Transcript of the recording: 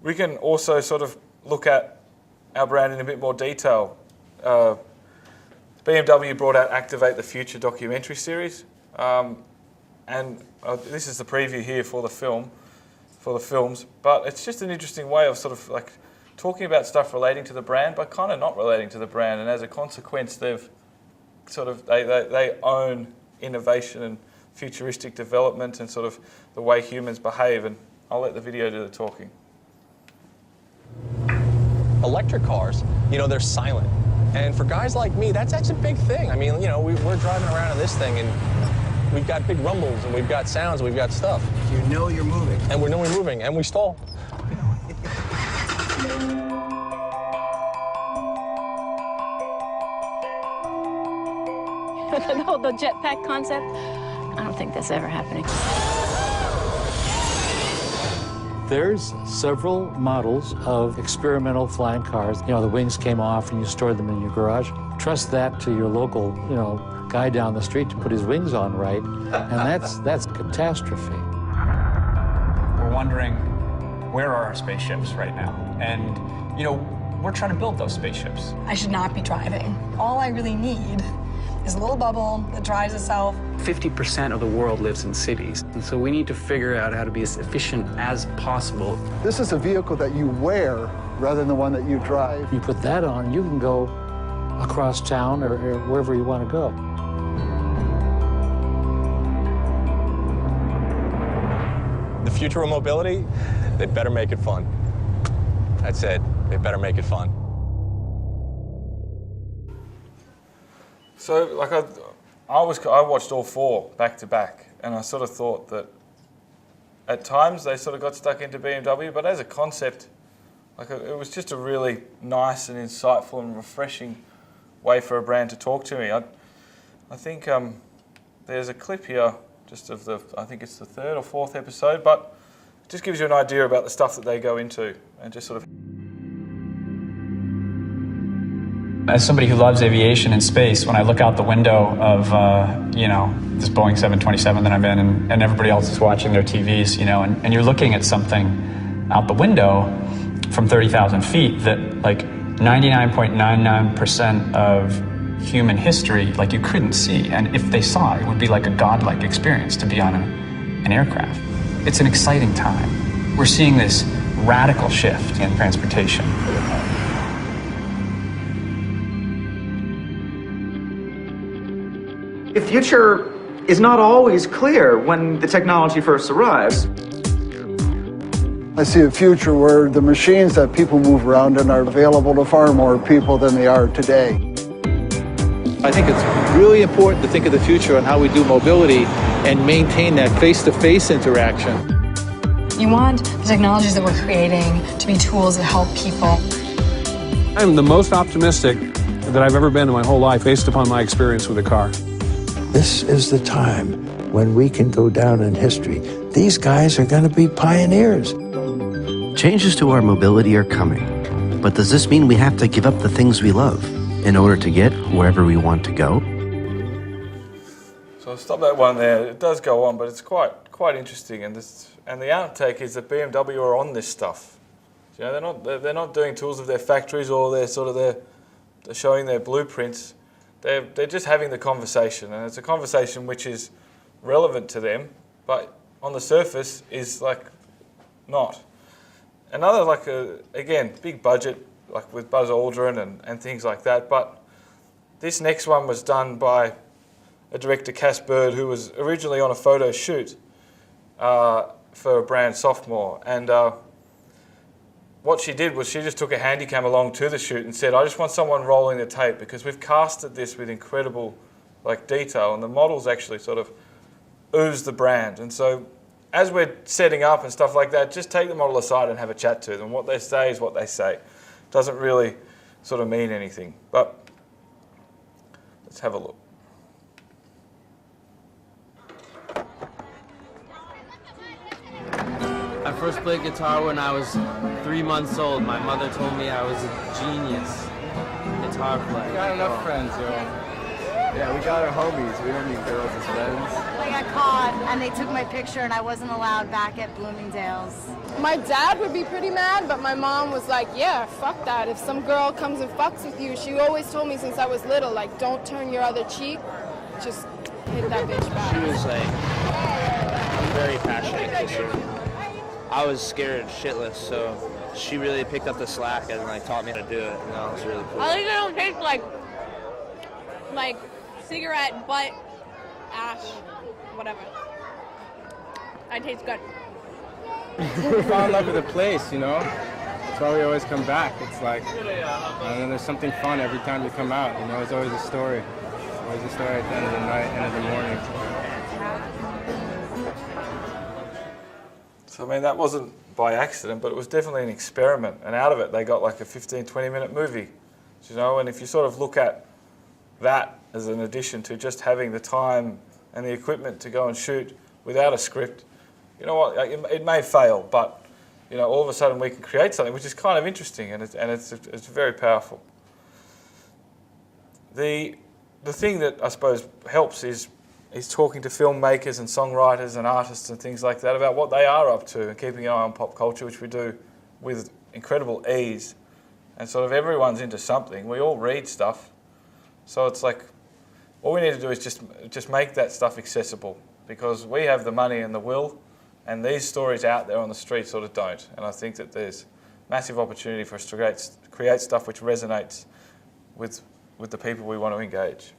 we can also sort of look at our brand in a bit more detail. BMW brought out Activate the Future documentary series, and this is the preview here for the films. But it's just an interesting way of sort of like talking about stuff relating to the brand, but kind of not relating to the brand. And as a consequence, they've sort of they own innovation and futuristic development and sort of the way humans behave. And I'll let the video do the talking. Electric cars, you know, they're silent. And for guys like me, that's a big thing. I mean, you know, we're driving around in this thing and we've got big rumbles and we've got sounds and we've got stuff. You know you're moving. And we know we're moving and we stall. The jetpack concept, I don't think that's ever happening. There's several models of experimental flying cars. You know, the wings came off and you stored them in your garage. Trust that to your local, you know, guy down the street to put his wings on right, and that's catastrophe. We're wondering, where are our spaceships right now? And, you know, we're trying to build those spaceships. I should not be driving. All I really need is a little bubble that drives itself. 50% of the world lives in cities, and so we need to figure out how to be as efficient as possible. This is a vehicle that you wear rather than the one that you drive. You put that on, you can go across town or wherever you want to go. The future of mobility, they better make it fun. That's it. They better make it fun. So, like, I watched all four back to back, and I sort of thought that at times they sort of got stuck into BMW, but as a concept, like, it was just a really nice and insightful and refreshing way for a brand to talk to me. I think there's a clip here, just of I think it's the third or fourth episode, but it just gives you an idea about the stuff that they go into, and just sort of. As somebody who loves aviation and space, when I look out the window of, you know, this Boeing 727 that I'm in, and everybody else is watching their TVs, you know, and you're looking at something out the window from 30,000 feet that, like, 99.99% of human history, like, you couldn't see. And if they saw it, it would be like a godlike experience to be on an aircraft. It's an exciting time. We're seeing this radical shift in transportation. The future is not always clear when the technology first arrives. I see a future where the machines that people move around in are available to far more people than they are today. I think it's really important to think of the future and how we do mobility and maintain that face-to-face interaction. You want the technologies that we're creating to be tools that help people. I'm the most optimistic that I've ever been in my whole life based upon my experience with a car. This is the time when we can go down in history. These guys are going to be pioneers. Changes to our mobility are coming, but does this mean we have to give up the things we love in order to get wherever we want to go? So I'll stop that one there. It does go on, but it's quite interesting. And the outtake is that BMW are on this stuff. You know, they're not doing tools of their factories, or they're showing their blueprints. They're just having the conversation, and it's a conversation which is relevant to them, but on the surface is like not. Another, like, again, big budget, like with Buzz Aldrin and things like that, but this next one was done by a director, Cass Bird, who was originally on a photo shoot for a brand, Sophomore, and what she did was she just took a Handycam along to the shoot and said, I just want someone rolling the tape, because we've casted this with incredible, like, detail, and the models actually sort of ooze the brand. And so as we're setting up and stuff like that, just take the model aside and have a chat to them. What they say is what they say. It doesn't really sort of mean anything. But let's have a look. I first played guitar when I was 3 months old. My mother told me I was a genius guitar player. You got enough friends, yo. Yeah, we got our homies. We don't need girls as friends. I got caught and they took my picture and I wasn't allowed back at Bloomingdale's. My dad would be pretty mad, but my mom was like, yeah, fuck that. If some girl comes and fucks with you, she always told me since I was little, like, don't turn your other cheek, just hit that bitch back. She was like, I'm very passionate kisser. I was scared shitless, so she really picked up the slack and like taught me how to do it, and that was really cool. I think I don't taste like cigarette, butt, ash, whatever. I taste good. We fell in love with the place, you know? That's why we always come back. It's like, and then there's something fun every time you come out, you know? It's always a story. Always a story at the end of the night, end of the morning. So, I mean, that wasn't by accident, but it was definitely an experiment. And out of it, they got like a 15, 20-minute movie, you know? And if you sort of look at that as an addition to just having the time and the equipment to go and shoot without a script, you know what, it may fail, but, you know, all of a sudden we can create something which is kind of interesting, and it's very powerful. The thing that I suppose helps is talking to filmmakers and songwriters and artists and things like that about what they are up to and keeping an eye on pop culture, which we do with incredible ease. And sort of everyone's into something. We all read stuff. So it's like, all we need to do is just make that stuff accessible, because we have the money and the will, and these stories out there on the street sort of don't. And I think that there's massive opportunity for us to create stuff which resonates with the people we want to engage.